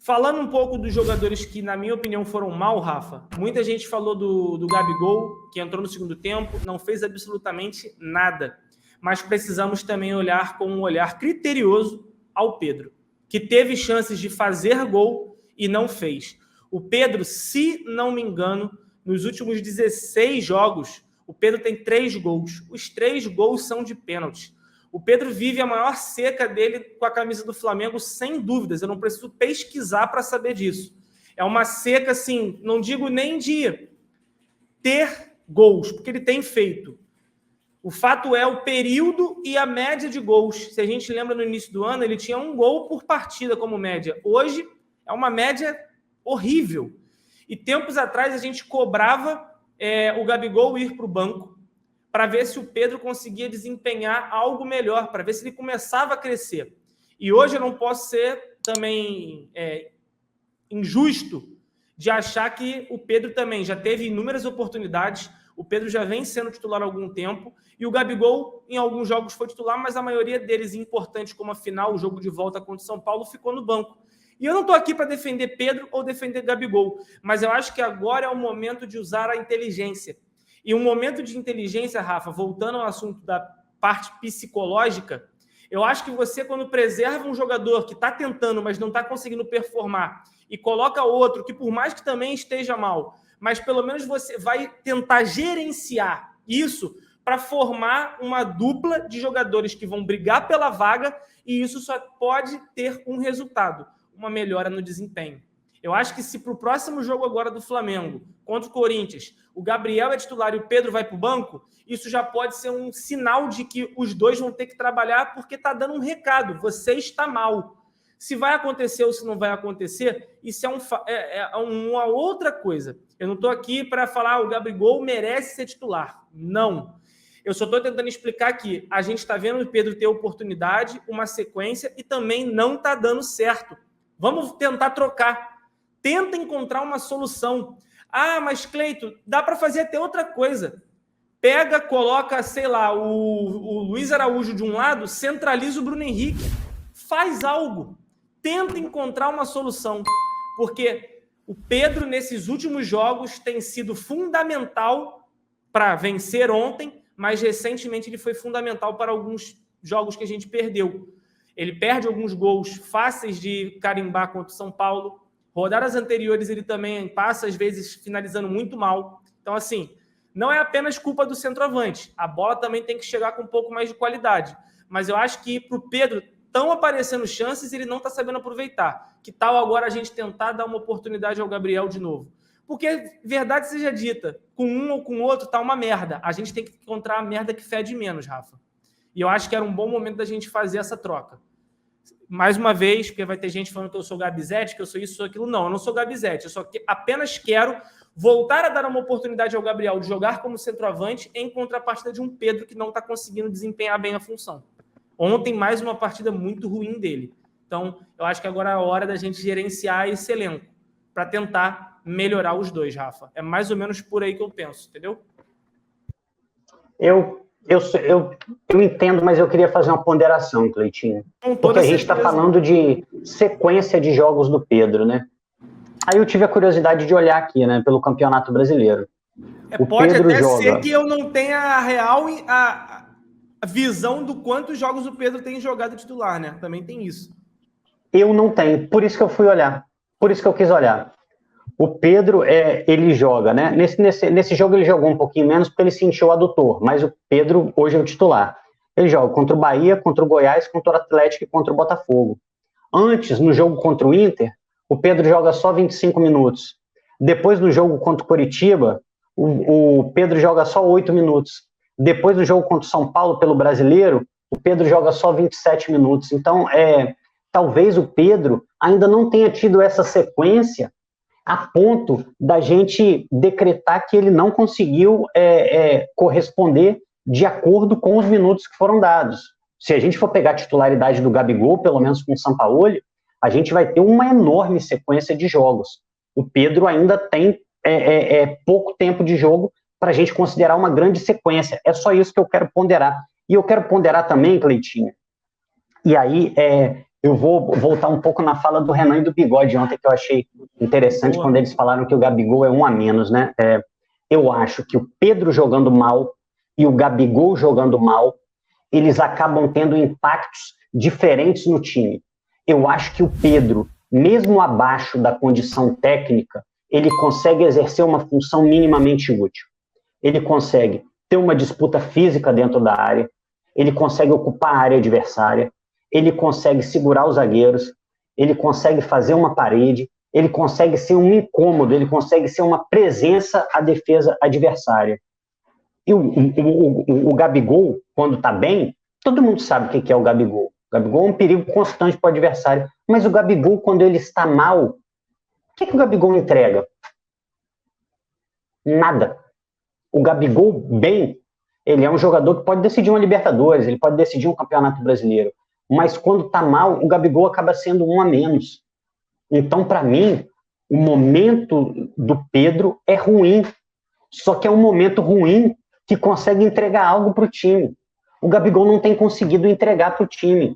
Falando um pouco dos jogadores que, na minha opinião, foram mal, Rafa, muita gente falou do Gabigol, que entrou no segundo tempo, não fez absolutamente nada. Mas precisamos também olhar com um olhar criterioso ao Pedro, que teve chances de fazer gol e não fez. O Pedro, se não me engano, nos últimos 16 jogos, o Pedro tem 3 gols. Os 3 gols são de pênalti. O Pedro vive a maior seca dele com a camisa do Flamengo, sem dúvidas. Eu não preciso pesquisar para saber disso. É uma seca, assim, não digo nem de ter gols, porque ele tem feito. O fato é o período e a média de gols. Se a gente lembra no início do ano, ele tinha 1 gol por partida como média. Hoje é uma média horrível. E tempos atrás a gente cobrava o Gabigol ir para o banco para ver se o Pedro conseguia desempenhar algo melhor, para ver se ele começava a crescer. E hoje eu não posso ser também injusto de achar que o Pedro também já teve inúmeras oportunidades, o Pedro já vem sendo titular há algum tempo, e o Gabigol em alguns jogos foi titular, mas a maioria deles importantes, como a final, o jogo de volta contra o São Paulo, ficou no banco. E eu não estou aqui para defender Pedro ou defender Gabigol, mas eu acho que agora é o momento de usar a inteligência. E um momento de inteligência, Rafa, voltando ao assunto da parte psicológica, eu acho que você, quando preserva um jogador que está tentando, mas não está conseguindo performar, e coloca outro que, por mais que também esteja mal, mas pelo menos você vai tentar gerenciar isso para formar uma dupla de jogadores que vão brigar pela vaga, e isso só pode ter um resultado, uma melhora no desempenho. Eu acho que se para o próximo jogo agora do Flamengo, contra o Corinthians, o Gabriel é titular e o Pedro vai para o banco, isso já pode ser um sinal de que os dois vão ter que trabalhar, porque está dando um recado, você está mal. Se vai acontecer ou se não vai acontecer, isso é uma outra coisa. Eu não estou aqui para falar o Gabigol merece ser titular. Não. Eu só estou tentando explicar que a gente está vendo o Pedro ter oportunidade, uma sequência, e também não está dando certo. Vamos tentar trocar. Tenta encontrar uma solução. Ah, mas Cleito, dá para fazer até outra coisa. Pega, coloca, sei lá, o Luiz Araújo de um lado, centraliza o Bruno Henrique. Faz algo. Tenta encontrar uma solução. Porque o Pedro, nesses últimos jogos, tem sido fundamental para vencer ontem, mas recentemente ele foi fundamental para alguns jogos que a gente perdeu. Ele perde alguns gols fáceis de carimbar contra o São Paulo. Rodadas anteriores ele também passa, às vezes, finalizando muito mal. Então, assim, não é apenas culpa do centroavante. A bola também tem que chegar com um pouco mais de qualidade. Mas eu acho que para o Pedro estão aparecendo chances e ele não está sabendo aproveitar. Que tal agora a gente tentar dar uma oportunidade ao Gabriel de novo? Porque, verdade seja dita, com um ou com outro tá uma merda. A gente tem que encontrar a merda que fede menos, Rafa. E eu acho que era um bom momento da gente fazer essa troca. Mais uma vez, porque vai ter gente falando que eu sou Gabizete, que eu sou isso, sou aquilo. Não, eu não sou Gabizete. Eu só apenas quero voltar a dar uma oportunidade ao Gabriel de jogar como centroavante em contrapartida de um Pedro que não está conseguindo desempenhar bem a função. Ontem, mais uma partida muito ruim dele. Então, eu acho que agora é a hora da gente gerenciar esse elenco para tentar melhorar os dois, Rafa. É mais ou menos por aí que eu penso, entendeu? Eu entendo, mas eu queria fazer uma ponderação, Cleitinho. Porque a gente está falando de sequência de jogos do Pedro, né? Aí eu tive a curiosidade de olhar aqui, né, pelo Campeonato Brasileiro. Pode Pedro até ser que eu não tenha a real a visão do quantos jogos o Pedro tem jogado titular, né? Também tem isso. Eu não tenho, por isso que eu fui olhar. Por isso que eu quis olhar. O Pedro, ele joga, né? Nesse jogo ele jogou um pouquinho menos porque ele sentiu o adutor, mas o Pedro hoje é o titular. Ele joga contra o Bahia, contra o Goiás, contra o Atlético e contra o Botafogo. Antes, no jogo contra o Inter, o Pedro joga só 25 minutos. Depois, no jogo contra o Coritiba, o Pedro joga só 8 minutos. Depois do jogo contra o São Paulo pelo Brasileiro, o Pedro joga só 27 minutos. Então, talvez o Pedro ainda não tenha tido essa sequência a ponto da gente decretar que ele não conseguiu corresponder de acordo com os minutos que foram dados. Se a gente for pegar a titularidade do Gabigol, pelo menos com o Sampaoli, a gente vai ter uma enorme sequência de jogos. O Pedro ainda tem pouco tempo de jogo para a gente considerar uma grande sequência. É só isso que eu quero ponderar. E eu quero ponderar também, Cleitinho, e aí eu vou voltar um pouco na fala do Renan e do Bigode ontem, que eu achei interessante quando eles falaram que o Gabigol é um a menos, né? Eu acho que o Pedro jogando mal e o Gabigol jogando mal, eles acabam tendo impactos diferentes no time. Eu acho que o Pedro, mesmo abaixo da condição técnica, ele consegue exercer uma função minimamente útil. Ele consegue ter uma disputa física dentro da área, ele consegue ocupar a área adversária, ele consegue segurar os zagueiros, ele consegue fazer uma parede, ele consegue ser um incômodo, ele consegue ser uma presença à defesa adversária. E o Gabigol, quando está bem, todo mundo sabe o que é o Gabigol. O Gabigol é um perigo constante para o adversário. Mas o Gabigol, quando ele está mal, o que o Gabigol entrega? Nada. O Gabigol, bem, ele é um jogador que pode decidir uma Libertadores, ele pode decidir um Campeonato Brasileiro. Mas quando está mal, o Gabigol acaba sendo um a menos. Então, para mim, o momento do Pedro é ruim. Só que é um momento ruim que consegue entregar algo para o time. O Gabigol não tem conseguido entregar para o time.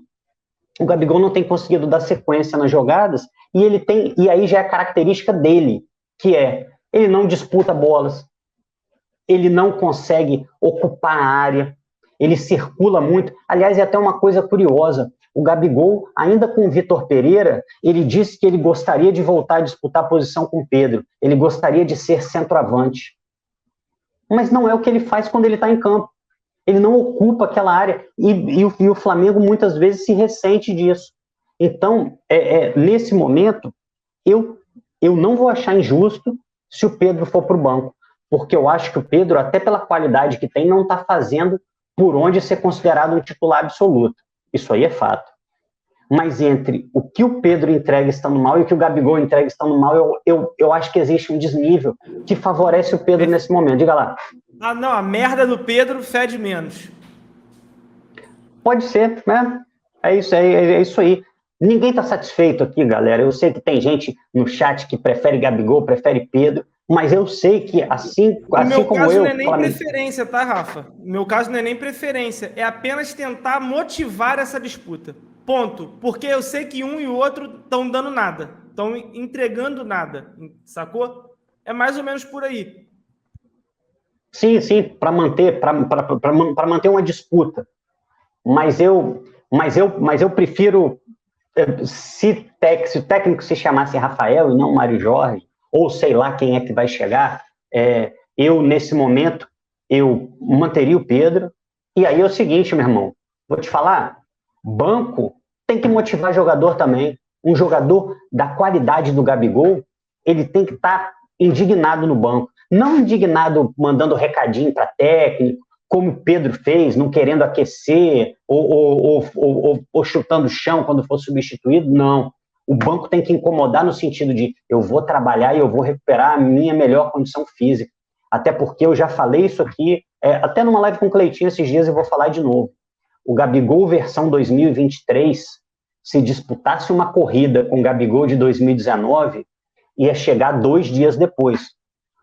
O Gabigol não tem conseguido dar sequência nas jogadas e aí já é a característica dele, que é, ele não disputa bolas, ele não consegue ocupar a área, ele circula muito. Aliás, é até uma coisa curiosa, o Gabigol, ainda com o Vitor Pereira, ele disse que ele gostaria de voltar a disputar a posição com o Pedro, ele gostaria de ser centroavante. Mas não é o que ele faz quando ele está em campo. Ele não ocupa aquela área e o Flamengo muitas vezes se ressente disso. Então, nesse momento, eu não vou achar injusto se o Pedro for para o banco, porque eu acho que o Pedro, até pela qualidade que tem, não está fazendo por onde ser considerado um titular absoluto. Isso aí é fato. Mas entre o que o Pedro entrega estando mal e o que o Gabigol entrega estando mal, eu acho que existe um desnível que favorece o Pedro nesse momento. Diga lá. Ah, não, a merda do Pedro fede menos. Pode ser, né? É isso aí. Ninguém está satisfeito aqui, galera. Eu sei que tem gente no chat que prefere Gabigol, prefere Pedro, mas eu sei que assim como eu... No meu caso não é nem preferência, tá, Rafa? No meu caso não é nem preferência, é apenas tentar motivar essa disputa. Ponto. Porque eu sei que um e o outro estão dando nada, estão entregando nada, sacou? É mais ou menos por aí. Sim, para manter uma disputa. Mas eu prefiro, se o técnico se chamasse Rafael e não Mário Jorge, ou sei lá quem é que vai chegar, eu, nesse momento, eu manteria o Pedro. E aí é o seguinte, meu irmão, vou te falar, banco tem que motivar jogador também. Um jogador da qualidade do Gabigol, ele tem que estar indignado no banco. Não indignado mandando recadinho para técnico, como o Pedro fez, não querendo aquecer ou chutando o chão quando for substituído, não. O banco tem que incomodar no sentido de eu vou trabalhar e eu vou recuperar a minha melhor condição física. Até porque eu já falei isso aqui, até numa live com o Cleitinho esses dias eu vou falar de novo. O Gabigol versão 2023, se disputasse uma corrida com o Gabigol de 2019, ia chegar 2 dias depois.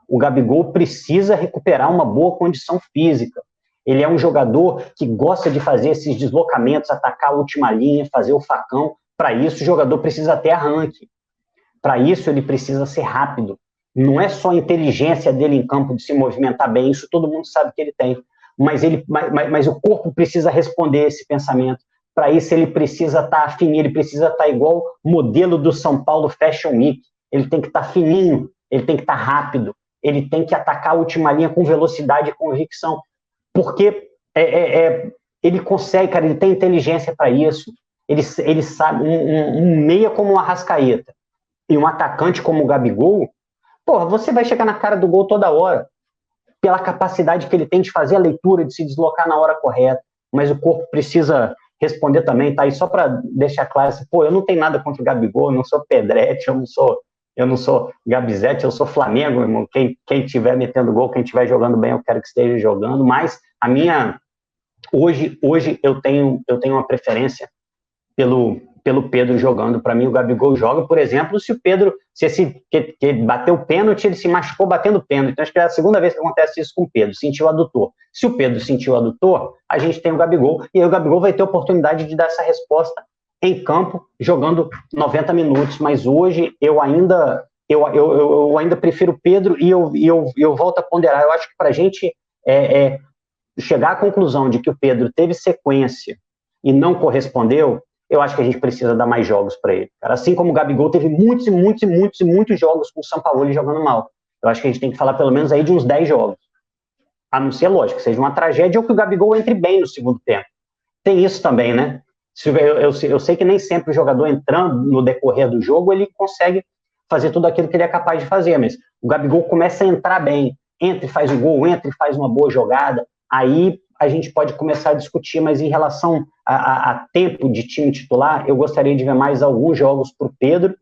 O Gabigol precisa recuperar uma boa condição física. Ele é um jogador que gosta de fazer esses deslocamentos, atacar a última linha, fazer o facão. Para isso, o jogador precisa ter arranque. Para isso, ele precisa ser rápido. Não é só a inteligência dele em campo de se movimentar bem, isso todo mundo sabe que ele tem. Mas o corpo precisa responder esse pensamento. Para isso, ele precisa estar fininho, ele precisa estar igual o modelo do São Paulo Fashion Week. Ele tem que estar fininho, ele tem que estar rápido, ele tem que atacar a última linha com velocidade e convicção. Porque ele consegue, cara, ele tem inteligência para isso. Ele sabe, um meia como o Arrascaeta e um atacante como o Gabigol, porra, você vai chegar na cara do gol toda hora, pela capacidade que ele tem de fazer a leitura, de se deslocar na hora correta, mas o corpo precisa responder também, tá? E só para deixar claro, assim, pô, eu não tenho nada contra o Gabigol, eu não sou Pedrete, eu não sou Gabizete, eu sou Flamengo, irmão. Quem estiver metendo gol, quem estiver jogando bem, eu quero que esteja jogando, mas a minha... Hoje eu tenho uma preferência pelo Pedro jogando. Para mim, o Gabigol joga, por exemplo, se o Pedro, que ele bateu o pênalti, ele se machucou batendo pênalti. Então, acho que é a segunda vez que acontece isso com o Pedro, sentiu o adutor. Se o Pedro sentiu o adutor, a gente tem o Gabigol, e aí o Gabigol vai ter a oportunidade de dar essa resposta em campo, jogando 90 minutos, mas hoje eu ainda prefiro o Pedro e eu volto a ponderar. Eu acho que para a gente chegar à conclusão de que o Pedro teve sequência e não correspondeu, eu acho que a gente precisa dar mais jogos para ele. Cara, assim como o Gabigol teve muitos jogos com o Sampaoli jogando mal. Eu acho que a gente tem que falar pelo menos aí de uns 10 jogos. A não ser, lógico, que seja uma tragédia ou que o Gabigol entre bem no segundo tempo. Tem isso também, né? Eu sei que nem sempre o jogador entrando no decorrer do jogo, ele consegue fazer tudo aquilo que ele é capaz de fazer, mas o Gabigol começa a entrar bem, entra e faz o gol, entra e faz uma boa jogada, aí a gente pode começar a discutir, mas em relação a tempo de time titular, eu gostaria de ver mais alguns jogos para o Pedro